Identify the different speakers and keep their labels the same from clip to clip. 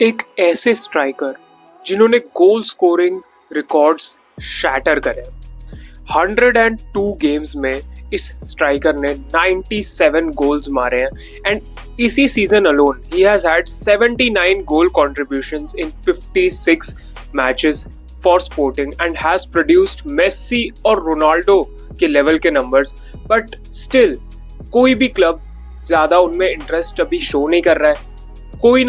Speaker 1: एक ऐसे स्ट्राइकर जिन्होंने गोल स्कोरिंग रिकॉर्ड्स शैटर करे। 102 गेम्स में इस स्ट्राइकर ने 97 गोल्स मारे हैं एंड इसी सीजन अलोन ही has had 79 goal contributions in 56 matches for Sporting and has produced Messi और रोनाल्डो के लेवल के नंबर्स। बट स्टिल कोई भी क्लब ज्यादा उनमें इंटरेस्ट अभी शो नहीं कर रहा है। कोई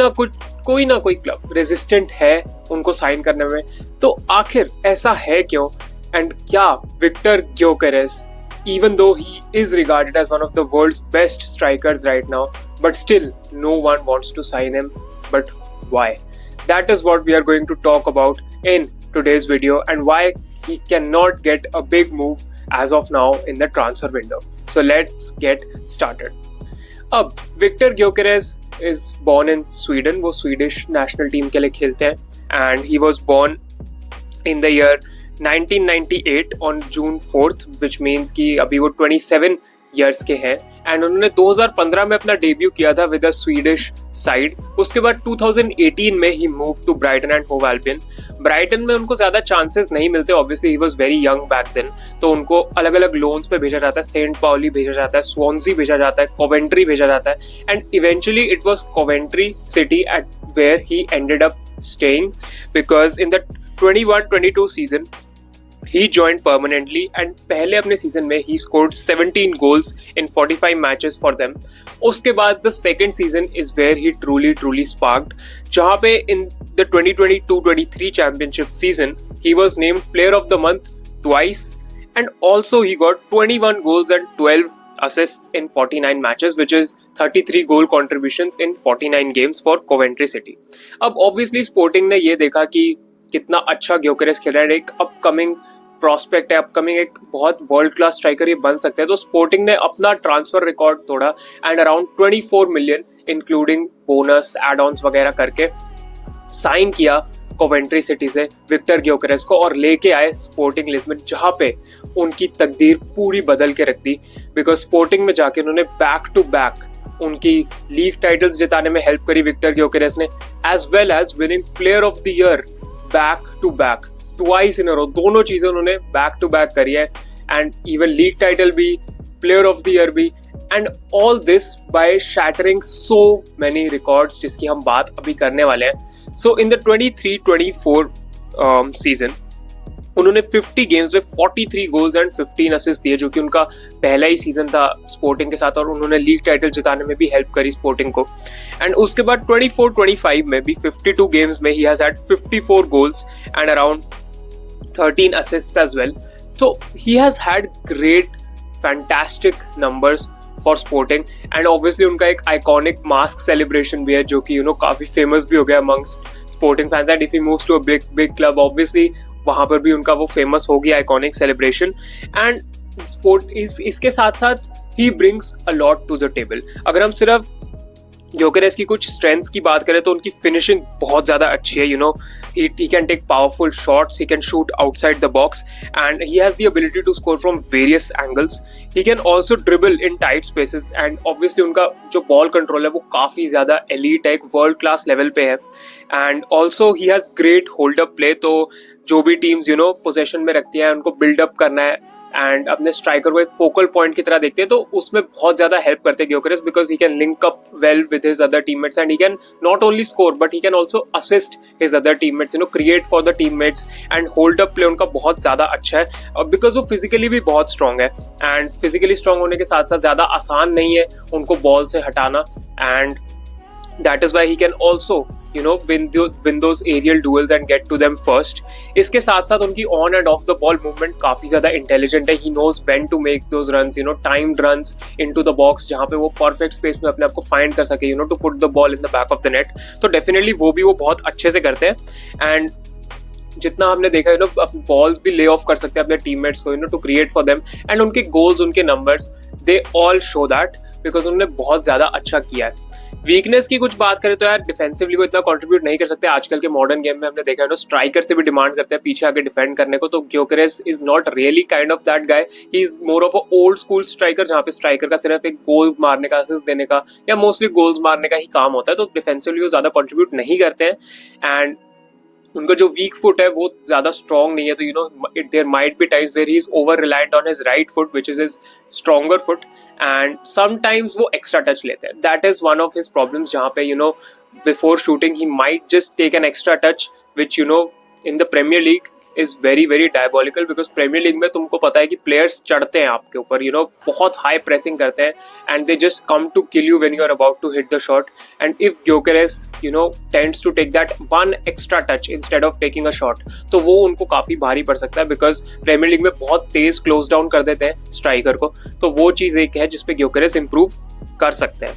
Speaker 1: ना कोई क्लब रेजिस्टेंट है उनको साइन करने में। तो आखिर ऐसा है क्यों? एंड क्या Viktor Gyokeres, even though he is regarded as one of the world's best strikers right now, but still no one wants to sign him. But why? That is what we are going to talk about in today's video, and why he cannot get a big move as of now in the transfer window. So let's get started. अब Viktor Gyokeres is born in Sweden. वो Swedish national team के लिए खेलते हैं and he was born in the year 1998 on June 4th, which means कि अभी वो 27 years के हैं एंड उन्होंने 2015 में अपना डेब्यू किया था विद द स्वीडिश साइड। उसके बाद 2018 में ही move to Brighton and Hove Albion. Brighton में उनको ज्यादा चांसेस नहीं मिलते, obviously he was very young back then, तो उनको अलग अलग लोन्स पे भेजा जाता है। सेंट पाउली भेजा जाता है, स्वानसी भेजा जाता है, कोवेंट्री भेजा जाता है and eventually it was Coventry City at where he ended up staying because in the 21-22 season he joined permanently and पहले अपने सीजन में he scored 17 goals in 45 matches for them. उसके बाद the second season is where he truly sparked, जहाँ पे in the 2022-23 championship season he was named player of the month twice and also he got 21 goals and 12 assists in 49 matches, which is 33 goal contributions in 49 games for Coventry City. अब obviously Sporting ने ये देखा कि कितना अच्छा Gyokeres खेल रहा है, एक अपकमिंग प्रॉस्पेक्ट है, अपकमिंग एक बहुत वर्ल्ड क्लास स्ट्राइकर ये बन सकते हैं। तो स्पोर्टिंग ने अपना ट्रांसफर रिकॉर्ड तोड़ा and around 24 million including bonus add ons वगैरह करके साइन किया कोवेंट्री सिटी से विक्टर ग्योकेरेस को और लेके आए स्पोर्टिंग लिस्बन, जहां पे उनकी तकदीर पूरी बदल के रख दी। बिकॉज स्पोर्टिंग में जाके उन्होंने बैक टू बैक उनकी लीग टाइटल्स जिताने में हेल्प करी विक्टर ग्योकेरेस ने, as well as winning player of the year back to back twice in a row. दोनों चीजें उन्होंने बैक टू बैक करी है एंड इवन लीग टाइटल भी, प्लेयर ऑफ द ईयर भी, and all this by shattering so many records जिसकी हम बात अभी करने वाले हैं। सो इन द 23-24 सीजन उन्होंने 50 गेम्स में 43 गोल्स एंड 15 असिस्ट दिए, जो कि उनका पहला ही सीजन था स्पोर्टिंग के साथ और उन्होंने लीग टाइटल जिताने में भी हेल्प करी स्पोर्टिंग को। एंड उसके बाद 24-25 में भी 52 गेम्स में ही has had 54 goals and around 13 assists as well. So he has had great, fantastic numbers for Sporting and obviously उनका एक iconic mask celebration भी है जो कि काफी famous भी हो गया amongst Sporting fans, and if he moves to a big club obviously वहाँ पर भी उनका वो famous होगी iconic celebration। and इसके साथ साथ he brings a lot to the table। अगर हम सिर्फ ग्योकेरेस की कुछ स्ट्रेंथ्स की बात करें तो उनकी फिनिशिंग बहुत ज्यादा अच्छी है। he can take powerful shots, he can shoot outside the box and he has the ability to score from various angles. He can also dribble in tight spaces and obviously उनका जो ball control है वो काफी ज्यादा elite है, एक world class level पे है। And also he has great hold up play, तो जो भी टीम्स पोजेशन में रखती हैं उनको बिल्डअप करना है एंड अपने स्ट्राइकर को एक फोकल पॉइंट की तरह देखते हैं, तो उसमें बहुत ज्यादा हेल्प करते हैं Gyokeres because he can link up well with his other teammates and he can not only score but he can also assist his other teammates, create for the teammates and hold up play उनका बहुत ज्यादा अच्छा है because वो physically भी बहुत strong है and physically strong होने के साथ साथ ज्यादा आसान नहीं है उनको बॉल से हटाना and that is why he can also win those aerial duels and get to them first. इसके साथ साथ उनकी on and off the ball movement काफी ज्यादा intelligent है। He knows when to make those runs, timed runs into the box जहाँ पे वो perfect space में अपने आप को find कर सके, to put the ball in the back of the net. तो definitely वो बहुत अच्छे से करते हैं and जितना हमने देखा बॉल्स भी ले ऑफ कर सकते हैं अपने टीममेट्स को to create for them and उनके गोल्स, उनके numbers, they all show that because उन्होंने बहुत ज्यादा अच्छा किया है। वीकनेस की कुछ बात करें तो यार डिफेंसिवली वो इतना कंट्रीब्यूट नहीं कर सकते। आजकल के मॉडर्न गेम में हमने देखा है ना, स्ट्राइकर से भी डिमांड करते हैं पीछे आके डिफेंड करने को। तो Gyokeres is not really kind of that guy, he is more of a old school striker, जहाँ पे स्ट्राइकर का सिर्फ एक गोल मारने का, असिस्ट देने का या मोस्टली गोल्स मारने का ही काम होता है। तो डिफेंसिवली वो ज्यादा कंट्रीब्यूट नहीं करते हैं एंड उनका जो वीक फुट है वो ज्यादा स्ट्रॉन्ग नहीं है। तो there might be times where he is over reliant on his right foot which is his stronger foot and sometimes वो एक्स्ट्रा टच लेते हैं। That is one of his problems, जहाँ पे before shooting he might just take an extra touch which in the Premier League is very very diabolical, because Premier League में तुमको पता है कि प्लेयर्स चढ़ते हैं आपके ऊपर, बहुत हाई प्रेसिंग करते हैं and they just come to kill you when you are about to hit the shot. And if Gyokeres tends to take that one extra touch instead of taking a shot, तो वो उनको काफी भारी पड़ सकता है, बिकॉज प्रीमियर लीग में बहुत तेज क्लोज डाउन कर देते हैं स्ट्राइकर को। तो वो चीज एक है जिसपे ग्योकेरेस इंप्रूव कर सकते हैं।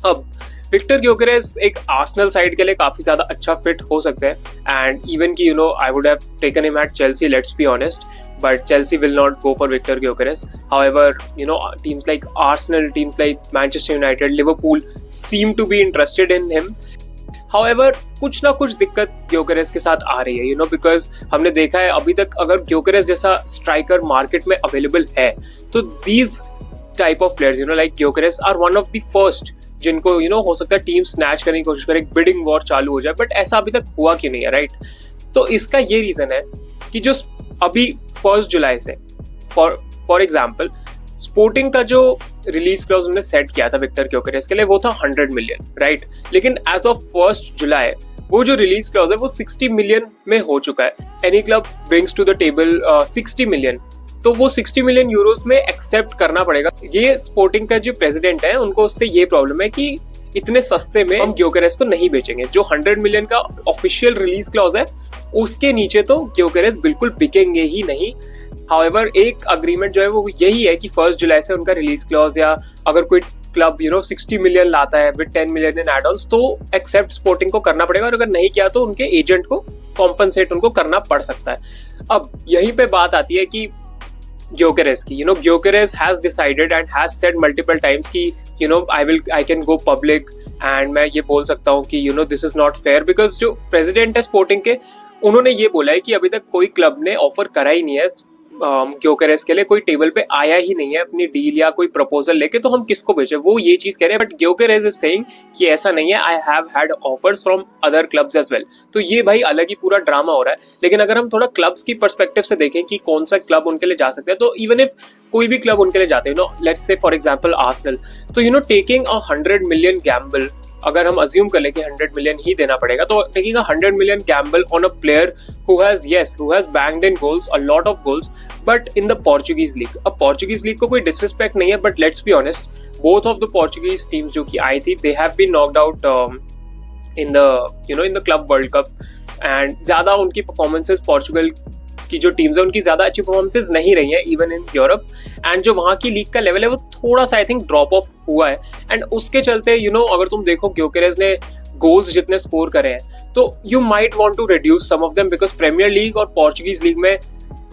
Speaker 1: अब विक्टर ग्योकेरेस एक आर्सेनल साइड के लिए काफी ज्यादा अच्छा फिट हो सकते हैं एंड इवन की I would have taken him at Chelsea, let's be honest, but Chelsea will not go for Victor Gyökeres. However, teams like Arsenal, teams like Manchester United, Liverpool seem to be interested in him. However, कुछ ना कुछ दिक्कत Gyokeres के साथ आ रही है, because हमने देखा है अभी तक अगर ग्योकेरेस जैसा स्ट्राइकर मार्केट में अवेलेबल है तो these type of players like Gyökeres are one of the first जिनको हो सकता है टीम स्नैच करने की कोशिश करे, एक बिडिंग वॉर चालू हो जाए, बट ऐसा अभी तक हुआ क्यों नहीं है, राइट? तो इसका ये रीजन है कि जो अभी 1 जुलाई से फॉर एग्जाम्पल स्पोर्टिंग का जो रिलीज क्लॉज उन्होंने सेट किया था विक्टर ग्योकेरेस के लिए वो था 100 मिलियन, राइट? लेकिन एज ऑफ 1 जुलाई वो जो रिलीज क्लॉज है वो 60 मिलियन में हो चुका है। Any club brings to the table 60 million, तो वो 60 मिलियन यूरोस में एक्सेप्ट करना पड़ेगा। ये स्पोर्टिंग का जो प्रेसिडेंट है उनको उससे ये प्रॉब्लम है कि इतने सस्ते में हम ग्योकेरेस को नहीं बेचेंगे। जो 100 मिलियन का ऑफिशियल रिलीज क्लॉज है उसके नीचे तो ग्योकेरेस बिल्कुल बिकेंगे ही नहीं। हाउएवर एक अग्रीमेंट जो है वो यही है कि 1 जुलाई से उनका रिलीज क्लॉज, या अगर कोई क्लब 60 मिलियन लाता है with 10 million in add ons तो एक्सेप्ट स्पोर्टिंग को करना पड़ेगा, और अगर नहीं किया तो उनके एजेंट को कॉम्पनसेट उनको करना पड़ सकता है। अब यहीं पे बात आती है कि Gyökeres की Gyökeres has decided and has said multiple times कि I can go public and मैं ये बोल सकता हूँ कि this is not fair, because जो प्रेसिडेंट है स्पोर्टिंग के उन्होंने ये बोला है कि अभी तक कोई क्लब ने ऑफर करा ही नहीं है ग्योकेरेस के लिए, कोई टेबल पे आया ही नहीं है अपनी डील या कोई प्रपोजल लेके, तो हम किसको बेचे, वो ये चीज कह रहे हैं। बट ग्योकेरेस इज सेइंग कि ऐसा नहीं है, I have had offers from other clubs as well. तो ये भाई अलग ही पूरा ड्रामा हो रहा है। लेकिन अगर हम थोड़ा क्लब्स की पर्सपेक्टिव से देखें कि कौन सा क्लब उनके लिए जा सकता है, तो इवन इफ कोई भी क्लब उनके लिए जाते हैं, let's say for example Arsenal, तो टेकिंग अ 100 मिलियन गैम्बल, अगर हम अज्यूम कर ले कि 100 मिलियन ही देना पड़ेगा, तो taking a 100 million Gamble on a player who has banged in goals, a lot of goals, but in the Portuguese league. अब Portuguese league को कोई disrespect नहीं है, but let's be honest, both of the Portuguese teams जो कि आई थी, they have been knocked out in the Club World Cup, and ज्यादा उनकी performances पोर्चुगल की जो टीम्स है उनकी ज्यादा अच्छी परफॉर्मेंसेज नहीं रही हैं इवन इन यूरोप, एंड जो वहां की लीग का लेवल है वो थोड़ा सा आई थिंक ड्रॉप ऑफ हुआ है। एंड उसके चलते अगर तुम देखो ग्योकेरेस ने गोल्स जितने स्कोर करे हैं तो you might want to reduce some of them, because Premier League और पोर्चुगीज लीग में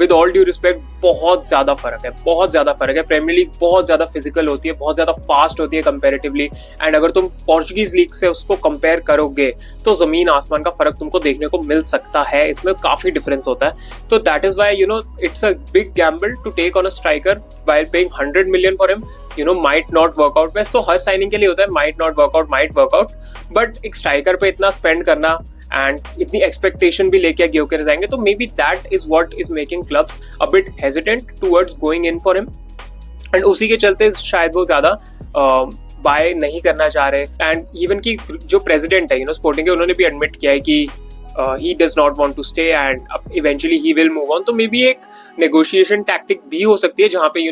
Speaker 1: विद ऑल ड्यू रिस्पेक्ट बहुत ज्यादा फर्क है, बहुत ज्यादा फर्क है। प्रीमियर लीग बहुत ज्यादा फिजिकल होती है, बहुत ज्यादा फास्ट होती है कंपैरेटिवली, एंड अगर तुम पोर्चुगीज लीग से उसको कंपेयर करोगे तो जमीन आसमान का फर्क तुमको देखने को मिल सकता है, इसमें काफी डिफरेंस होता है। तो that is why it's a big gamble to take on a striker while paying 100 million for him. Might not work out, वैसे तो हर साइनिंग के लिए होता है might not work out, might work out, but एक स्ट्राइकर पे इतना स्पेंड करना एंड इतनी एक्सपेक्टेशन भी लेके ग्योकेरेस आएंगे, तो may be that is what is making clubs a bit hesitant towards going in for him, and उसी के चलते शायद वो ज्यादा बाय नहीं करना चाह रहे। एंड इवन की जो प्रेसिडेंट है स्पोर्टिंग के, उन्होंने भी एडमिट किया है कि he does not want to stay and eventually he will move on। तो मे बी एक नेगोशिएशन टैक्टिक भी हो सकती है जहाँ पे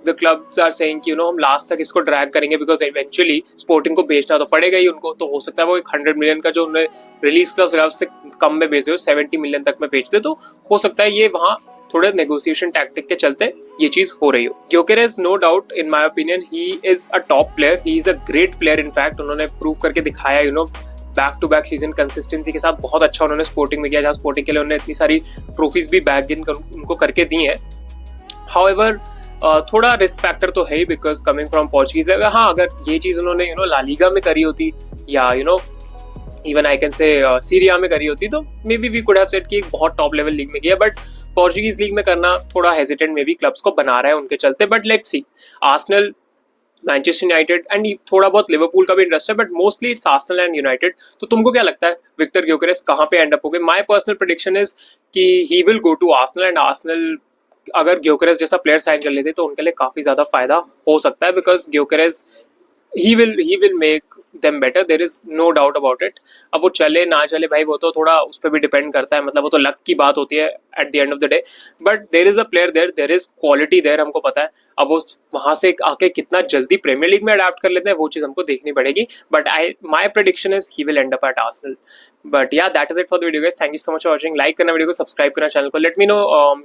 Speaker 1: the clubs are saying कि हम लास्ट तक इसको ड्रैग करेंगे, बिकॉज इवेंचुअली स्पोर्टिंग को बेचना तो पड़ेगा ही उनको। तो हो सकता है वो एक 100 मिलियन का जो उन्होंने रिलीज क्लॉज लगा उससे कम में बेच दे, 70 मिलियन तक में बेच दे, तो हो सकता है ये वहाँ थोड़े नेगोशिएशन टैक्टिक के चलते ये चीज हो रही हो। Gyokeres no doubt in my opinion he is a top player, he is a great player, in fact उन्होंने प्रूव करके दिखाया back to back season consistency के साथ बहुत अच्छा उन्होंने स्पोर्टिंग में किया, जहाँ स्पोर्टिंग के लिए उन्होंने इतनी सारी ट्रॉफीज भी बैक इन उनको करके दी हैं। हाउएवर थोड़ा रिस्क फैक्टर तो है ही, बिकॉज कमिंग फ्रॉम पोर्चुगीज। हाँ, अगर ये चीज उन्होंने ला लीगा में करी होती या even I can say Serie A में करी होती तो maybe we could have said कि एक बहुत टॉप लेवल लीग में किया, बट पोर्चुगीज लीग में करना थोड़ा हेजिटेंट मे बी क्लब्स को बना रहा है उनके चलते। But let's see, Arsenal, Manchester United and थोड़ा बहुत लिवरपूल का भी इंटरेस्ट है, but mostly it's Arsenal and United. तो तुमको क्या लगता है विक्टर ग्योकेरेस कहाँ पे एंड अप हो गए? माय पर्सनल प्रेडिक्शन इज कि he will go to Arsenal, and Arsenal अगर ग्योकेरेस जैसा प्लेयर साइन कर लेते तो उनके लिए काफी ज्यादा फायदा हो सकता है, because Gyokeres he will make them better, there is no doubt about it। अब वो चले ना चले भाई, वो तो थोड़ा उस पर भी डिपेंड करता है, मतलब वो तो लक की बात होती है at the end of the day. But there is a player there, there is quality there, हमको पता है। अब वो वहां से आके कितना जल्दी प्रीमियर लीग में अडेप्ट कर लेते हैं वो चीज हमको देखनी पड़ेगी। But my prediction is he will end up at Arsenal. But yeah that is it for the video guys, thank you so much for watching. Like करना वीडियो को, सब्सक्राइब करना चैनल को। Let me know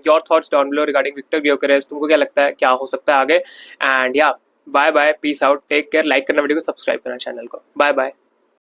Speaker 1: your thoughts down below regarding Victor Gyokeres. तुमको क्या लगता है क्या हो सकता है आगे? एंड या bye bye, peace out, take care. Like करना वीडियो को, सब्सक्राइब करना चैनल को। Bye bye.